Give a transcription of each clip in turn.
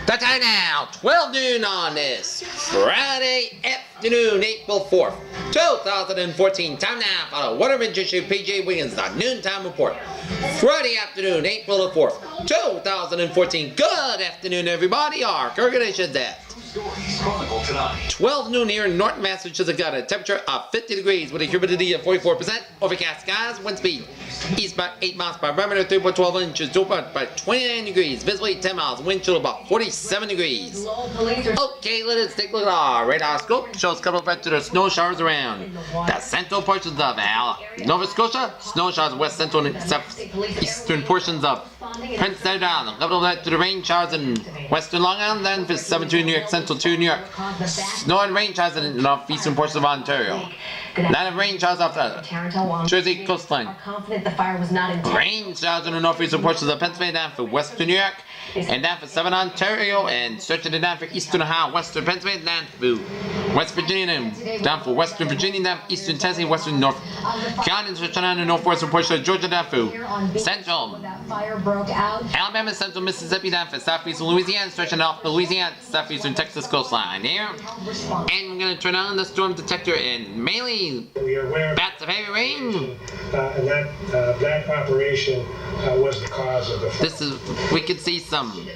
The time now, 12 noon on this Friday afternoon, April 4th, 2014. Time now for the Waterman Issue PJ Wiggins, the Noontime Report. Friday afternoon, April the 4th, 2014. Good afternoon, everybody. Our congratulations at 12 noon here in Norton, Massachusetts. Got a temperature of 50 degrees with a humidity of 44%. Overcast skies, wind speed east by 8 miles per barometer, 3.12 inches, dew point by 29 degrees, visibility 10 miles, wind chill about 47 degrees. Okay, let us take a look at our radar scope. Shows a couple of the snow showers around the central portions of Nova Scotia, snow showers west central and eastern portions of Prince Edward Island. A couple of to the rain showers in western Long Island, then for 7 New York, central to New York. Snow and rain showers in the northeastern portions of Ontario. Line of rain showers off the Jersey coastline. Rain showers in the northeastern portions of Pennsylvania, down for western New York, and down for 7 Ontario, and stretching it down for eastern Ohio, western Pennsylvania, down for West Virginia, and down for western Virginia, down for eastern Tennessee, western North Carolina, stretching on the northwestern portion of Georgia, down for central Alabama, central Mississippi, down for southeastern Louisiana, stretching off the Louisiana, southeastern Texas coastline here. And we're going to turn on the storm detector and mainly bats of heavy rain. And that operation was the cause of the fire. This is, we could see some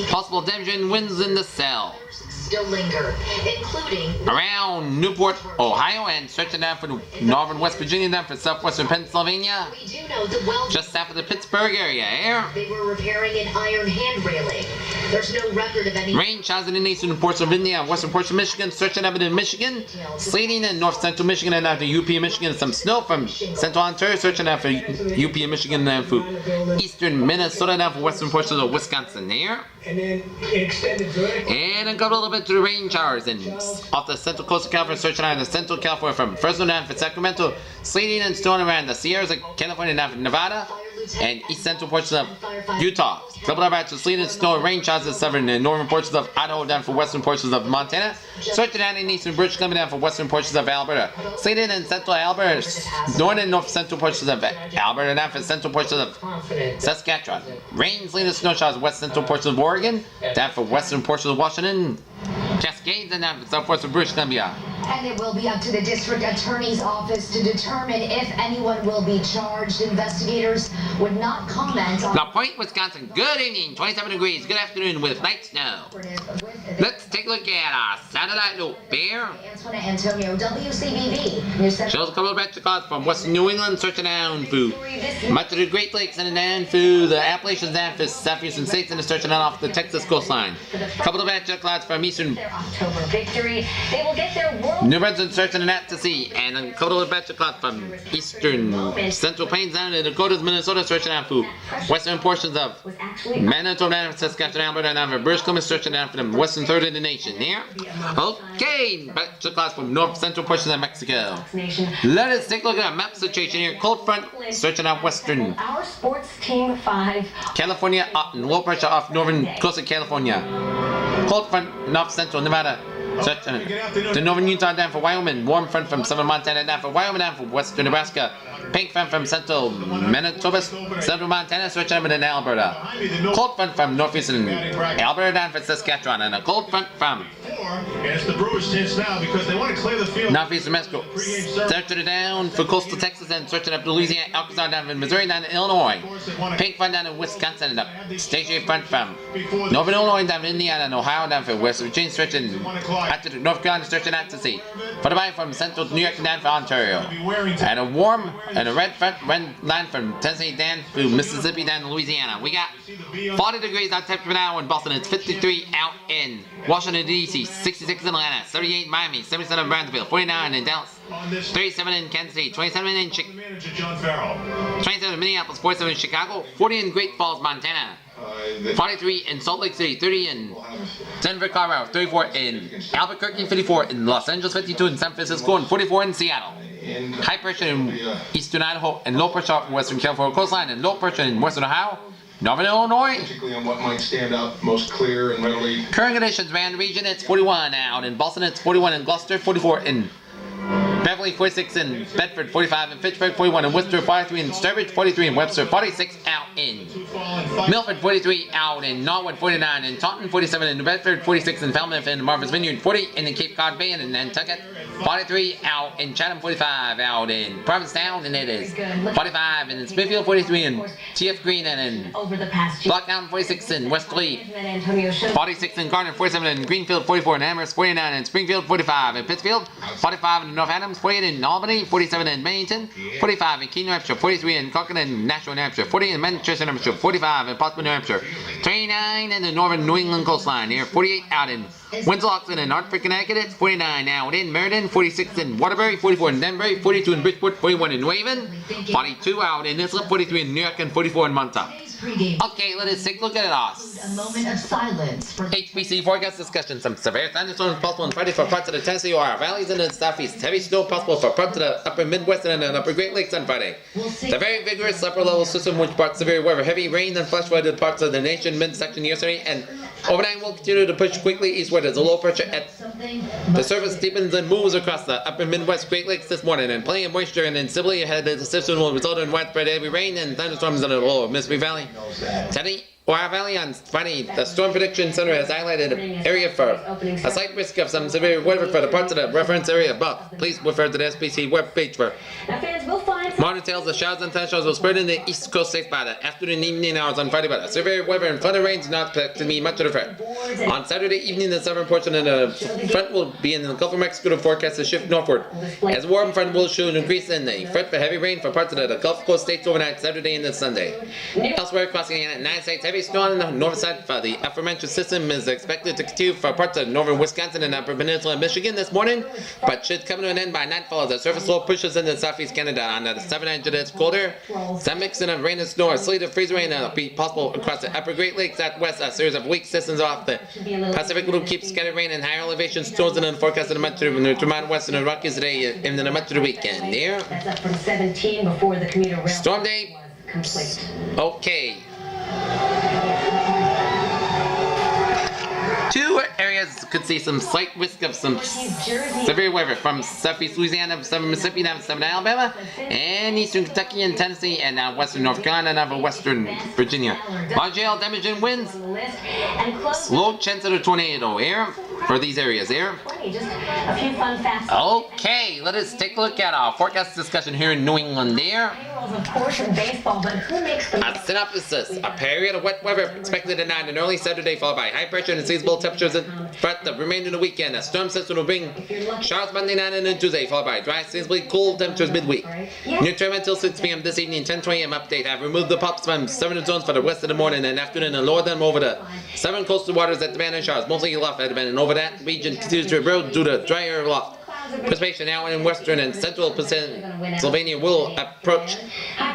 possible damage and winds in the cell. Still linger, including around Newport, Ohio, and stretching down for northern West Virginia, down for southwestern Pennsylvania, we do know that just south of the Pittsburgh area here. They were repairing an iron hand railing. There's no record of any rain showers in the eastern ports of India, western ports of Michigan, stretching up into Michigan, sleeting in north central Michigan, and after UP Michigan, some snow from central Ontario, stretching out for UP Michigan, and for eastern Minnesota, down for western portions of Wisconsin here. And then it extended good. And a couple little bit to the rain showers and off the central coast of California, stretching out into central California from Fresno down for Sacramento, sleeting and snowing around the Sierras of California, down for Nevada, and east central portions of Utah. Couple of batches of sleet and snow and rain showers in southern and northern portions of Idaho, down for western portions of Montana, stretching down in eastern British Columbia, down for western portions of Alberta. Sleeting in central Alberta, northern and north central portions of Alberta, down for central portions of Saskatchewan. Rain, sleet, and snow showers west central portions of Oregon, down for western portions of Washington, Cascades, and down for southwestern British Columbia. And it will be up to the district attorney's office to determine if anyone will be charged. Investigators would not comment on... La Pointe, Wisconsin. Good evening, 27 degrees. Good afternoon with light snow. Let's take a look at our satellite loop here. Antonio, WCBV. Shows a couple of batch of clouds from western New England, searching down through much of the Great Lakes and down through the Appalachians, down for southeastern states, and searching out off the Texas coastline. A couple of batch of clouds from eastern October victory. They will get their world New Brunswick, searching the net to sea, and a couple of batch of clouds from eastern central plains down to the Dakotas, Minnesota, searching out for western portions of Manitoba, down for Saskatchewan, Alberta, down for British Columbia, searching out for the western third of the nation here. Okay, batch of clouds from north central portions of Mexico. Let us take a look at our map situation here. Cold front, searching out western Our sports team 5. California, low pressure off northern coast of California. Cold front, north central Nevada. The northern Utah, down for Wyoming. Warm front from southern Montana, down for Wyoming, down for western Nebraska. Pink front from central Manitoba, central Montana, stretching up into Alberta. Cold front from northeastern Alberta, down for Saskatchewan, and a cold front from it's the Brewers' chance now because they want to clear the field. northeastern Mexico, stretching it down for coastal Texas, and stretching up to Louisiana, Arkansas, down in Missouri, down in Illinois. Pink front down in Wisconsin, and a stationary front from northern Illinois, down in Indiana and Ohio, down for West Virginia, stretching out to North Carolina, stretching out to sea. Followed by from central New York down for Ontario. And a warm and a red front line from Tennessee down through Mississippi down to Louisiana. We got 40 degrees out temperature now in Boston. It's 53 out in Washington, D.C., 66 in Atlanta, 38 in Miami, 77 in Brownsville, 49 in Dallas, 37 in Kansas City, 27 in 27 in Minneapolis, 47 in Chicago, 40 in Great Falls, Montana, 43 in Salt Lake City, 30 in Denver, Colorado, 34 in Albuquerque, 54 in Los Angeles, 52 in San Francisco, and 44 in Seattle. High pressure in eastern Idaho, and low pressure off western California coastline, and low pressure in western Ohio, northern Illinois. On what might stand out most clear and readily. Current conditions around the region, it's 41 out in Boston, it's 41 in Gloucester, 44 in Beverly 46 in Bedford, 45 in Fitchburg, 41 in Worcester, 43 in Sturbridge, 43 in Webster, 46 out in Milford, 43 out in Norwood, 49 in Taunton, 47 in New Bedford, 46 in Falmouth and Martha's Vineyard, 40 in the Cape Cod Bay and in Nantucket, 43 out in Chatham, 45 out in Provincetown, and it is 45 in Smithfield, 43 in TF Green and in Blackdown, 46 in Westleaf, 46 in Garner, 47 in Greenfield, 44 in Amherst, 49 in Springfield, 45 in Pittsfield, 45 in North Adams, 48 in Albany, 47 in Bennington, 45 in Keene, New Hampshire, 43 in Concord and Nashua, New Hampshire, 40 in Manchester, New Hampshire, 45 in Portsmouth, New Hampshire, 29 in the northern New England coastline here, 48 out in Winslow, Oxford, and Hartford, Connecticut, 49 out in Meriden, 46 in Waterbury, 44 in Danbury, 42 in Bridgeport, 41 in New Haven, 42 out in Islip, 43 in New York, and 44 in Montauk. Okay, let us take a look at us. A moment of silence for HPC forecast discussion. Some severe thunderstorms possible on Friday for parts of the Tennessee Ohio valleys and the southeast. Heavy snow possible for parts of the upper Midwest and the upper Great Lakes on Friday. The very vigorous upper level system which brought severe weather, heavy rain and flash flooded parts of the nation midsection yesterday, and overnight will continue to push quickly eastward as a low pressure at the surface deepens and moves across the upper Midwest Great Lakes this morning, and plenty of moisture and instability ahead of the system will result in widespread heavy rain and thunderstorms in the lower Mississippi Valley. Today, Ohio Valley on Friday, the Storm Prediction Center has highlighted an area for a slight risk of some severe weather for the parts of the reference area above. Please refer to the SPC webpage for more details. The showers and thunderstorms will spread in the east coast states by the afternoon and evening hours on Friday, but the severe weather and flooded rains do not expect to be much of a threat. On Saturday evening, the southern portion of the front will be in the Gulf of Mexico to forecast to shift northward, as the warm front will show an increase in the threat for heavy rain for parts of the Gulf Coast states overnight Saturday and Sunday. Elsewhere across the United States, heavy snow on the north side for the aforementioned system is expected to continue for parts of northern Wisconsin and upper peninsula of Michigan this morning, but should come to an end by nightfall as the surface low pushes into southeast Canada. On the southern edge of this colder, some mixing of rain and snow or sleet or freeze rain will be possible across the upper Great Lakes out west. A series of weak systems off the Pacific will keep scattered rain and higher elevation storms in the forecast of the much of the mountain west and the Rockies today and the much of the weekend. There. That's up from 17 before the commuter rail Storm day. complete. Okay. Two areas could see some slight risk of some severe weather from southeast Louisiana, southern Mississippi, down to southern Alabama, and eastern Kentucky and Tennessee, and now western North Carolina and western Virginia. Large hail, damage, and winds. Low chance of a tornado here for these areas here. Just a few fun facts. Okay, let us take a look at our forecast discussion here in New England there. Of course, in baseball, but who makes the A synopsis: a period of wet weather expected tonight and early Saturday, followed by high pressure and seasonable temperatures throughout the remainder of the weekend. A storm system will bring showers Monday night and then Tuesday, followed by dry, seasonably cool temperatures midweek. Near term until 6 p.m. this evening, 10:20 a.m. update. I've removed the pups from southern zones for the rest of the morning and afternoon and lowered them over the southern coastal waters at the band and showers, mostly aloft at the band, and over that region continues to erode due to drier aloft. Precipitation now in western and central Pennsylvania will approach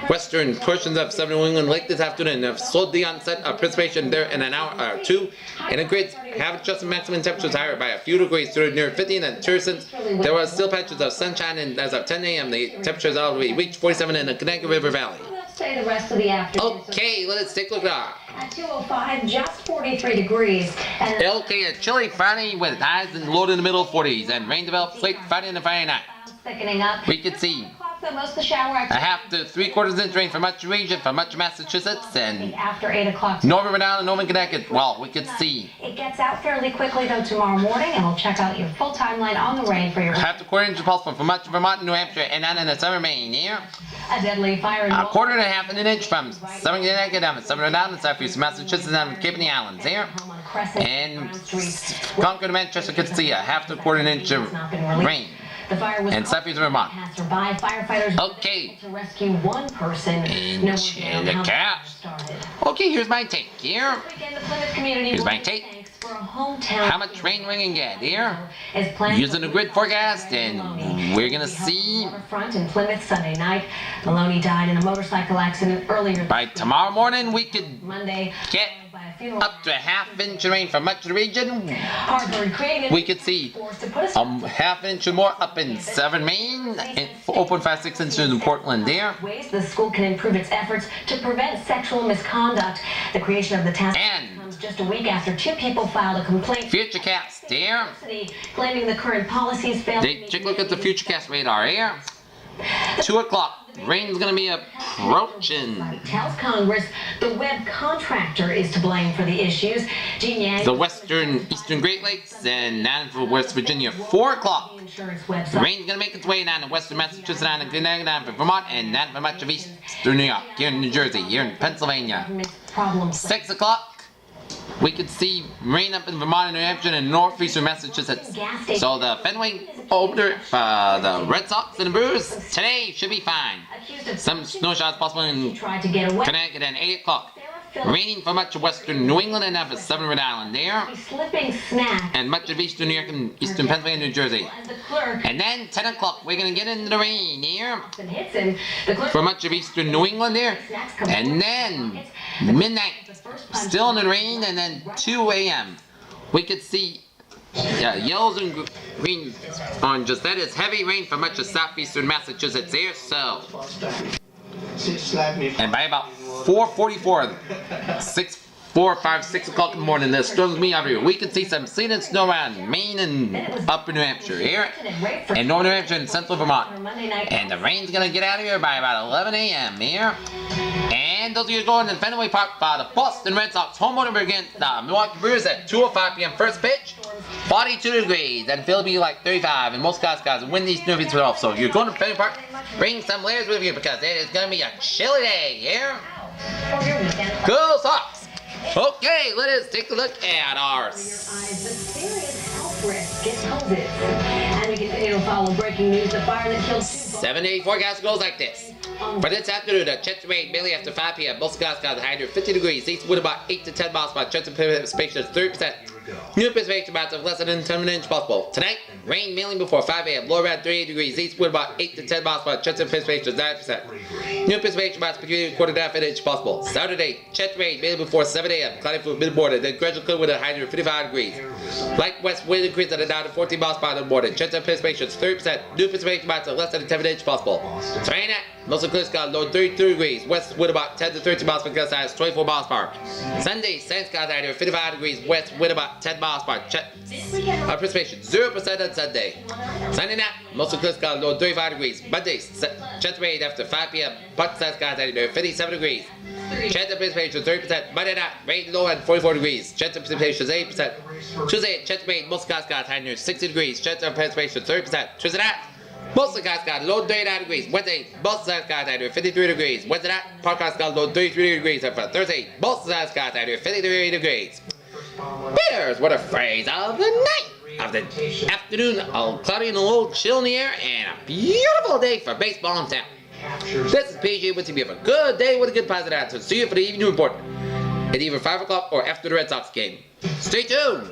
western portions of southern New England late this afternoon. Have slowed the onset of precipitation there in an hour or two, and the grids have adjusted maximum temperatures higher by a few degrees to near 50, and since there was still patches of sunshine, and as of 10 a.m. the temperatures already reached 47 in the Connecticut River Valley. Stay the rest of the afternoon. Okay, let's take a look at At 2:05, just 43 degrees. And okay, a chilly Friday with highs and low in the middle 40s, and rain develops late Friday and Friday night. thickening up. We could see Most of the shower a activity half to 3/4 inch rain for much region, for much Massachusetts, and after 8 o'clock. northern Rhode Island and northern Connecticut. Well, we could see It gets out fairly quickly though tomorrow morning, and we'll check out your full timeline on the rain for your half to 1/4 inch possible for much Vermont and New Hampshire, and none in the southern Maine here. a deadly fire in A 1/4 to 1/2 inch from southern Connecticut down to southern Rhode Island and southeast Massachusetts down to Cape and the Islands here. And Concord and Manchester could see a half to 1/4 inch of rain. The fire was And southeast Vermont. Passerby. Firefighters Okay. to rescue one person. No one knows how the fire started. Okay, here's my take here. Weekend, the Plymouth community Here's my will take. thanks for a hometown How much rain we can get here? is planned Using the grid forecast, and we're gonna see Waterfront in Plymouth Sunday night. Maloney died in a motorcycle accident earlier by tomorrow morning we could Monday. get By a funeral. up to a half inch of rain for much of the region. Harvard created We could see forced to put a half inch or more up in southern Maine, and 4.56 inches in Portland there. ways the school can improve its efforts to prevent sexual misconduct. The creation of the task And comes Just a week after two people filed a complaint. Futurecast here. Claiming the current policies failed. Take a look at the Futurecast radar here. 2 o'clock. Rain's gonna be approaching. Tells Congress the web contractor is to blame for the issues. The Eastern Great Lakes and none for West Virginia. 4 o'clock. Rain's gonna make its way down to Western Massachusetts, down to Connecticut, down to Vermont, and down for much of Eastern New York, here in New Jersey, here in Pennsylvania. 6 o'clock. We could see rain up in Vermont and New Hampshire and northeastern Massachusetts. So the Fenway opener, the Red Sox and the Brewers today should be fine. Some snow showers possible in Connecticut at 8 o'clock. Raining for much of western New England and up at 7 Rhode Island there. And much of eastern New York and eastern Pennsylvania and New Jersey. And then 10 o'clock we're going to get into the rain here. For much of eastern New England there. And then midnight, still in the rain, and then 2 a.m. we could see yellows and green oranges. That is heavy rain for much of southeastern Massachusetts there. So, and by about 4:44, 6 o'clock in the morning, the storms will be over here. We could see some sleet and snow around Maine and upper New Hampshire here, and northern New Hampshire and central Vermont. And the rain's gonna get out of here by about 11 a.m. here. And those of you going to Fenway Park, the Boston Red Sox home opener against the Milwaukee Brewers at 2:05 p.m. First pitch, 42 degrees, and it'll be like 35, and most guys wind these northeast off. So if you're going to Fenway Park, bring some layers with you because it is going to be a chilly day here. Cool socks. Okay, let us take a look at our 7-day forecast goes like this. For this afternoon, the chance of rain mainly after 5 p.m. Most skies got high near 50 degrees. East wind about 8 to 10 miles per hour. Chance of precipitation is 30%. New precipitation amounts of less than 10 inches possible. Tonight, rain mainly before 5 a.m. Low around 38 degrees. East wind about 8 to 10 miles per hour. Chance of precipitation is 9%. New precipitation amounts between 1/4 inch possible. Saturday, chance of rain mainly before 7 a.m. Cloudy for mid-morning. Then gradual clear with a high near 55 degrees. Light west wind increase at a down to 14 miles per hour in the morning. Chance of precipitation is 30%. New precipitation amounts of less than 10 inches possible. Rain at most of the clear sky low 32 degrees. West wind about 10 to 13 miles per hour. Gust size 24 miles per hour. Sunday, same sky high near 55 degrees. West wind about 10 miles per hour. Precipitation 0% on Sunday. Sunday night, most of the clear sky low 35 degrees. Monday, chance of rain after 5 p.m. Part sky high near 57 degrees. Chance of precipitation 30%. Monday night, rain low at 44 degrees. Chance of precipitation is 8%. Tuesday, chance of rain, most skies got high near 60 degrees. Chance of precipitation 30%. Tuesday night, most of the skies got low 39 degrees. Wednesday, most of the skies high near 53 degrees. Wednesday night, part skies got low 33 degrees. And for Thursday, most of the skies high near 53 degrees. Here's what a phrase of the night. Of the afternoon, a cloudy and a little chill in the air, and a beautiful day for baseball in town. This is PG with you. Have a good day with a good positive attitude. See you for the evening report at either 5 o'clock or after the Red Sox game. Stay tuned.